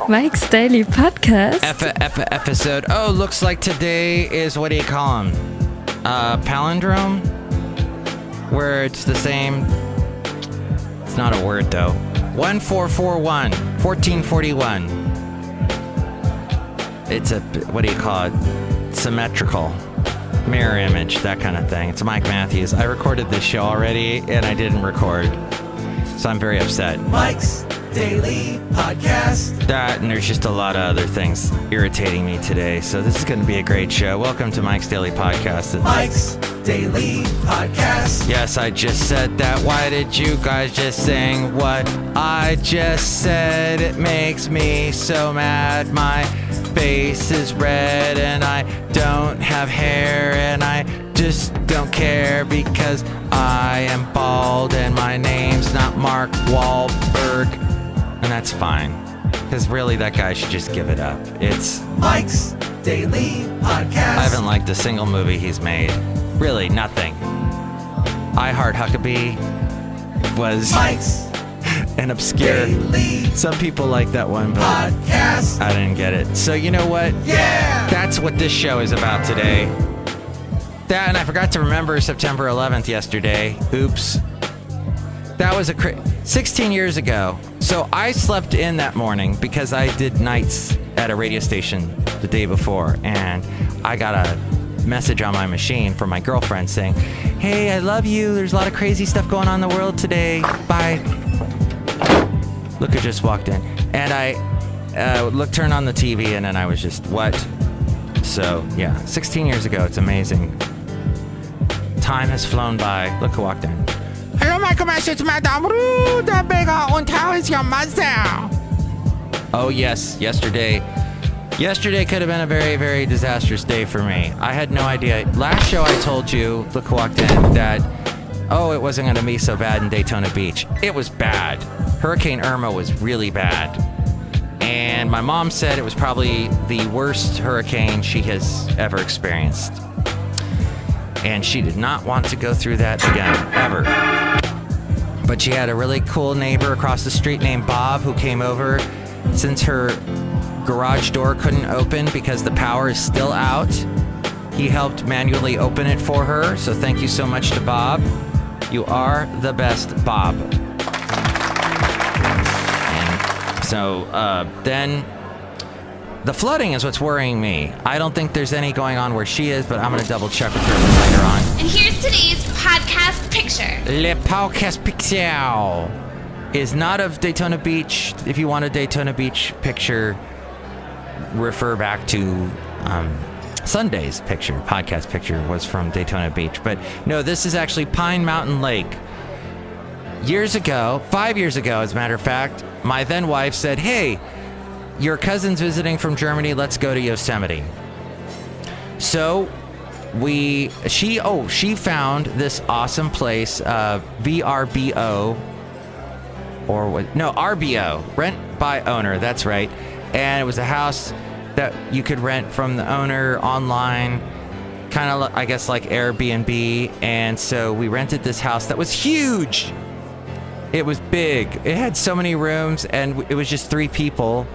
Mike's Daily Podcast. Episode. Oh, looks like today is, what do you call them? Palindrome? Where it's the same. It's not a word, though. 1441. 1441. It's a, what do you call it? Symmetrical. Mirror image, that kind of thing. It's Mike Matthews. I recorded this show already, and I didn't record. So I'm very upset. Mike's Daily Podcast. That, and there's just a lot of other things irritating me today. So this is going to be a great show. Welcome to Mike's Daily Podcast. Mike's Daily Podcast. Yes, I just said that. Why did you guys just sing what I just said? It makes me so mad. My face is red and I don't have hair and I just don't care because I am bald and my name's not Mark Wahlberg. And that's fine, because really that guy should just give it up. It's Mike's Daily Podcast. I haven't liked a single movie he's made. Really, nothing. I Heart Huckabee was Mike's an obscure. Daily Some people like that one, but Podcast. I didn't get it. So you know what? Yeah! That's what this show is about today. That, and I forgot to remember September 11th yesterday. Oops. That was 16 years ago. So I slept in that morning because I did nights at a radio station the day before, and I got a message on my machine from my girlfriend saying, "Hey, I love you. There's a lot of crazy stuff going on in the world today. Bye." Look who just walked in. And I turned on the TV, and then I was just, what? So, yeah, 16 years ago. It's amazing. Time has flown by. Look who walked in. Hello, Michael Masters, Madame Rudabega, und how is your mother? Oh, yes, yesterday. Yesterday could have been a very, very disastrous day for me. I had no idea. Last show I told you, look who walked in, that, it wasn't going to be so bad in Daytona Beach. It was bad. Hurricane Irma was really bad. And my mom said it was probably the worst hurricane she has ever experienced. And she did not want to go through that again, ever. But she had a really cool neighbor across the street named Bob who came over since her garage door couldn't open because the power is still out. He helped manually open it for her, so thank you so much to Bob. You are the best, Bob. And so then the flooding is what's worrying me. I don't think there's any going on where she is, but I'm going to double check with her later on. And here's today's podcast picture. Le podcast picture is not of Daytona Beach. If you want a Daytona Beach picture, refer back to Sunday's picture. Podcast picture was from Daytona Beach. But no, this is actually Pine Mountain Lake. Years ago, 5 years ago, as a matter of fact, my then wife said, "Hey, your cousin's visiting from Germany. Let's go to Yosemite." So she found this awesome place, VRBO, or what? No, RBO, rent by owner. That's right. And it was a house that you could rent from the owner online, kind of, I guess, like Airbnb. And so we rented this house that was huge. It was big. It had so many rooms, and it was just 3 people.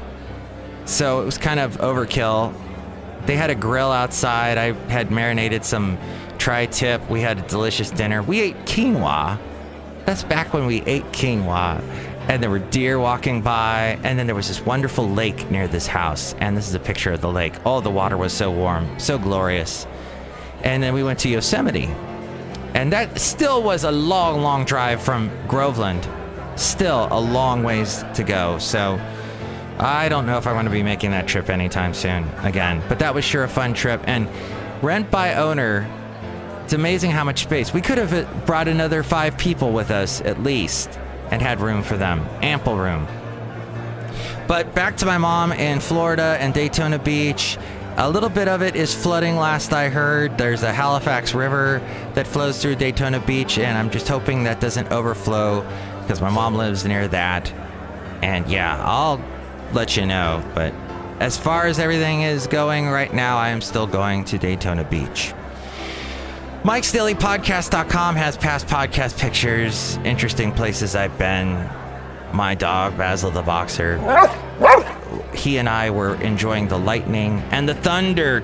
So it was kind of overkill. They had a grill outside. I had marinated some tri-tip. We had a delicious dinner. We ate quinoa. That's back when we ate quinoa. And there were deer walking by. And then there was this wonderful lake near this house. And this is a picture of the lake. Oh, the water was so warm, so glorious. And then we went to Yosemite. And that still was a long, long drive from Groveland. Still a long ways to go. So I don't know if I want to be making that trip anytime soon again. But that was sure a fun trip. And rent by owner, it's amazing how much space. We could have brought another 5 people with us at least and had room for them. Ample room. But back to my mom in Florida and Daytona Beach. A little bit of it is flooding, last I heard. There's a Halifax River that flows through Daytona Beach, and I'm just hoping that doesn't overflow because my mom lives near that. And yeah, I'll let you know. But as far as everything is going right now, I am still going to Daytona Beach. Mike'sDailyPodcast.com has past podcast pictures, interesting places I've been. My dog, Basil the Boxer, he and I were enjoying the lightning and the thunder.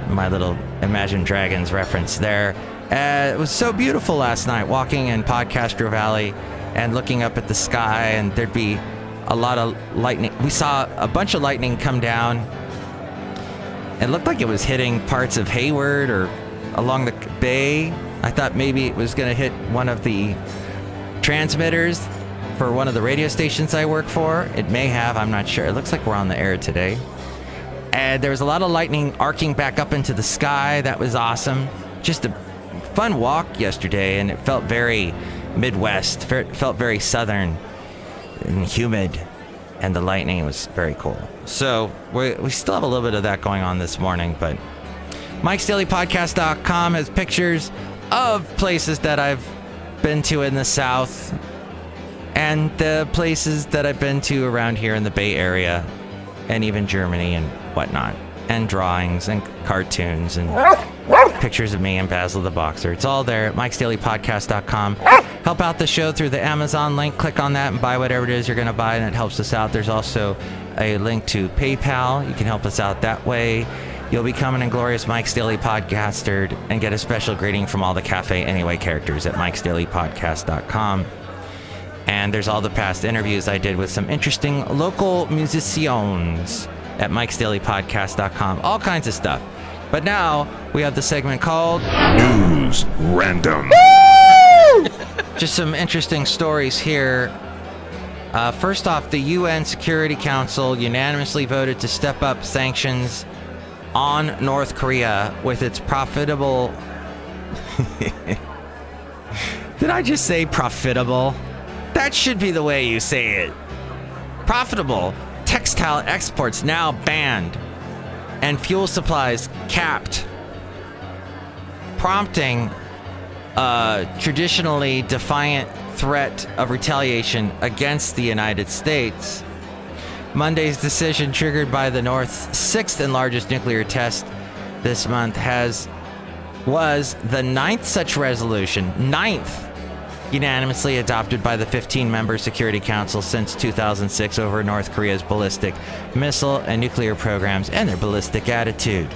My little Imagine Dragons reference there. It was so beautiful last night, walking in Podcaster Valley and looking up at the sky, and there'd be a lot of lightning. We saw a bunch of lightning come down. It looked like it was hitting parts of Hayward or along the bay. I thought maybe it was going to hit one of the transmitters for one of the radio stations I work for. It may have, I'm not sure. It looks like we're on the air today. And there was a lot of lightning arcing back up into the sky. That was awesome. Just a fun walk yesterday, and it felt very Midwest. Felt very southern and humid, and the lightning was very cool. So we still have a little bit of that going on this morning, but Mike'sDailyPodcast.com has pictures of places that I've been to in the South and the places that I've been to around here in the Bay Area and even Germany and whatnot, and drawings and cartoons and pictures of me and Basil the Boxer. It's all there at Mike'sDailyPodcast.com. Help out the show through the Amazon link. Click on that and buy whatever it is you're going to buy, and it helps us out. There's also a link to PayPal. You can help us out that way. You'll become an inglorious Mike's Daily Podcaster and get a special greeting from all the Café Anyway characters at Mike'sDailyPodcast.com. And there's all the past interviews I did with some interesting local musicians at Mike'sDailyPodcast.com. All kinds of stuff. But now we have the segment called News Random. Just some interesting stories here. First off, the UN Security Council unanimously voted to step up sanctions on North Korea with its profitable... Did I just say profitable? That should be the way you say it. Profitable textile exports now banned and fuel supplies capped, prompting a traditionally defiant threat of retaliation against the United States. Monday's decision, triggered by the North's sixth and largest nuclear test this month, was the ninth such resolution, unanimously adopted by the 15-member Security Council since 2006 over North Korea's ballistic missile and nuclear programs and their ballistic attitude.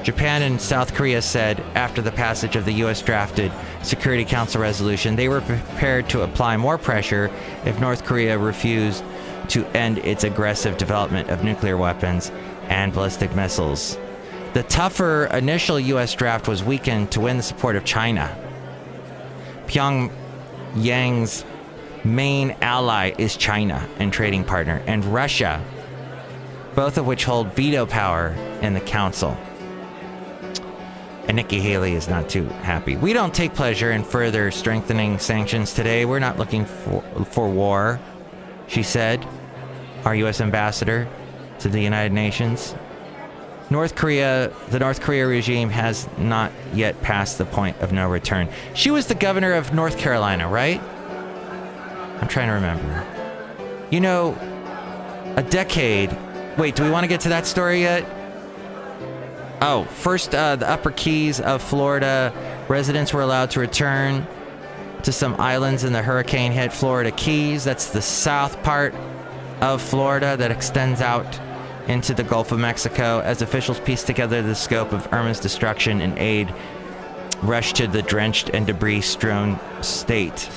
Japan and South Korea said after the passage of the U.S.-drafted Security Council resolution they were prepared to apply more pressure if North Korea refused to end its aggressive development of nuclear weapons and ballistic missiles. The tougher initial U.S. draft was weakened to win the support of China. Pyongyang's main ally is China and trading partner, and Russia, both of which hold veto power in the council. And Nikki Haley is not too happy. We don't take pleasure in further strengthening sanctions today. We're not looking for war, she said, our U.S. ambassador to the United Nations. The North Korea regime has not yet passed the point of no return. She was the governor of North Carolina, right? I'm trying to remember. You know, a decade. Wait, do we want to get to that story yet? Oh, first, the Upper Keys of Florida. Residents were allowed to return to some islands in the hurricane-hit Florida Keys. That's the south part of Florida that extends out into the Gulf of Mexico. As officials pieced together the scope of Irma's destruction and aid rushed to the drenched and debris-strewn state.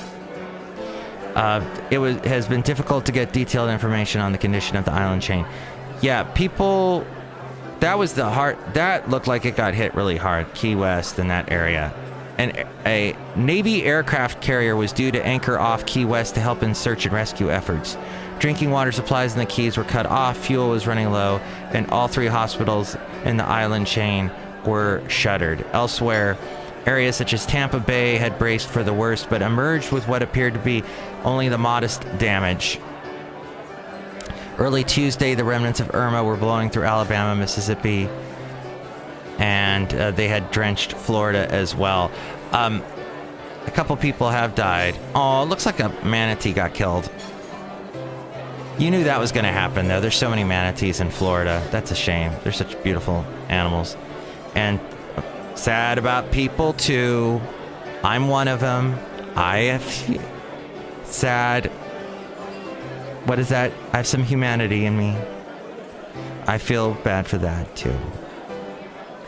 It has been difficult to get detailed information on the condition of the island chain. Yeah, people... That was the heart. That looked like it got hit really hard, Key West and that area. And a Navy aircraft carrier was due to anchor off Key West to help in search and rescue efforts. Drinking water supplies in the Keys were cut off, fuel was running low, and all three hospitals in the island chain were shuttered. Elsewhere, areas such as Tampa Bay had braced for the worst, but emerged with what appeared to be only the modest damage. Early Tuesday, the remnants of Irma were blowing through Alabama, Mississippi, and they had drenched Florida as well. A couple people have died. Oh, it looks like a manatee got killed. You knew that was going to happen, though. There's so many manatees in Florida. That's a shame. They're such beautiful animals. And sad about people, too. I'm one of them. I have sad what is that? I have some humanity in me. I feel bad for that too.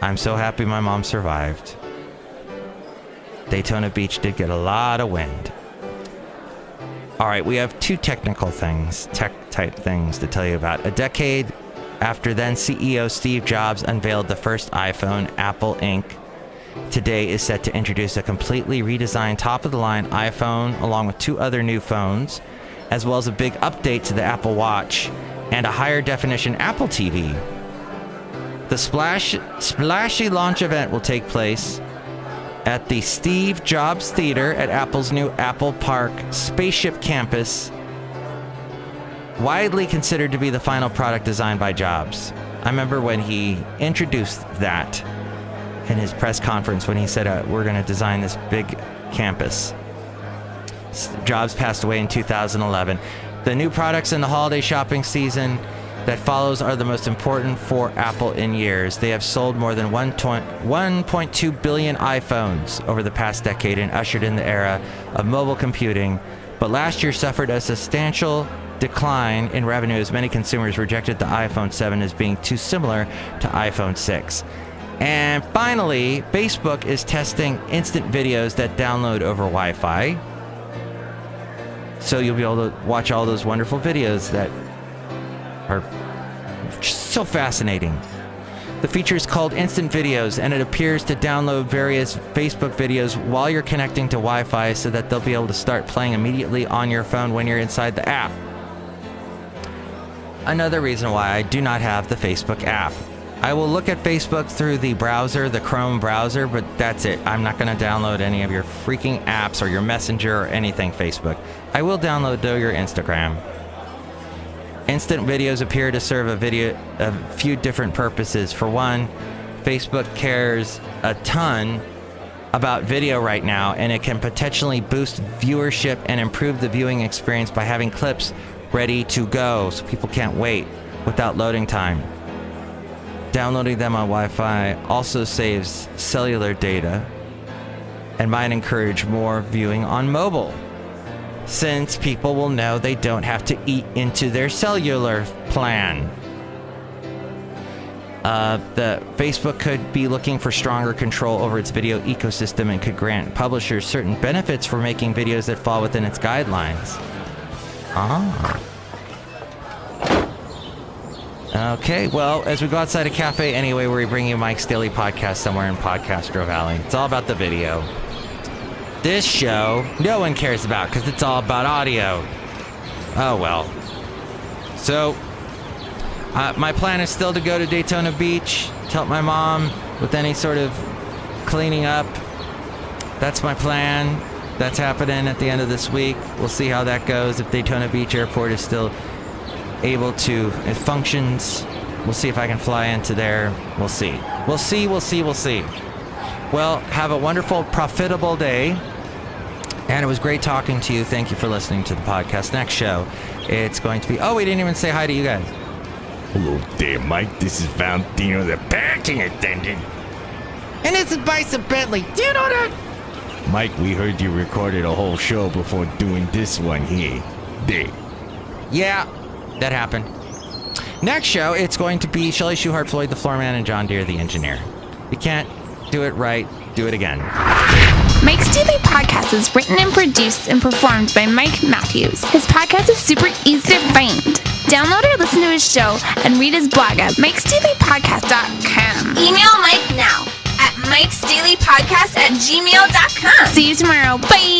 I'm so happy my mom survived. Daytona Beach did get a lot of wind. All right, we have two technical things, tech-type things to tell you about. A decade after then CEO Steve Jobs unveiled the first iPhone, Apple Inc. today is set to introduce a completely redesigned top-of-the-line iPhone along with two other new phones, as well as a big update to the Apple Watch and a higher-definition Apple TV. The splashy launch event will take place at the Steve Jobs Theater at Apple's new Apple Park Spaceship Campus, widely considered to be the final product designed by Jobs. I remember when he introduced that in his press conference when he said, we're going to design this big campus. Jobs passed away in 2011. The new products in the holiday shopping season that follows are the most important for Apple in years. They have sold more than 1.2 billion iPhones over the past decade and ushered in the era of mobile computing. But last year suffered a substantial decline in revenue as many consumers rejected the iPhone 7 as being too similar to iPhone 6. And finally, Facebook is testing instant videos that download over Wi-Fi. So you'll be able to watch all those wonderful videos that are just so fascinating. The feature is called Instant Videos, and it appears to download various Facebook videos while you're connecting to Wi-Fi so that they'll be able to start playing immediately on your phone when you're inside the app. Another reason why I do not have the Facebook app. I will look at Facebook through the browser, the Chrome browser, but that's it. I'm not going to download any of your freaking apps or your Messenger or anything Facebook. I will download, though, your Instagram. Instant videos appear to serve a few different purposes. For one, Facebook cares a ton about video right now, and it can potentially boost viewership and improve the viewing experience by having clips ready to go so people can't wait without loading time. Downloading them on Wi-Fi also saves cellular data and might encourage more viewing on mobile, since people will know they don't have to eat into their cellular plan. The Facebook could be looking for stronger control over its video ecosystem and could grant publishers certain benefits for making videos that fall within its guidelines. Okay, well, as we go outside of Café Anyway, where we bring you Mike's Daily Podcast somewhere in Podcastro Valley. It's all about the video. This show, no one cares about because it's all about audio. Oh, well. So, my plan is still to go to Daytona Beach, to help my mom with any sort of cleaning up. That's my plan. That's happening at the end of this week. We'll see how that goes. If Daytona Beach Airport is still able to, it functions. We'll see if I can fly into there. We'll see. We'll see. Well, have a wonderful, profitable day. And it was great talking to you. Thank you for listening to the podcast. Next show, it's going to be... Oh, we didn't even say hi to you guys. Hello there, Mike. This is Valentino, the parking attendant. And this is Bison Bentley. Do you know that? Mike, we heard you recorded a whole show before doing this one here. There. Yeah, that happened. Next show, it's going to be Shelley Shuhart, Floyd the Floorman, and John Deere the Engineer. You can't do it right, do it again. Mike's Daily Podcast is written and produced and performed by Mike Matthews. His podcast is super easy to find. Download or listen to his show and read his blog at mikesdailypodcast.com. Email Mike now at mikesdailypodcast@gmail.com. See you tomorrow. Bye!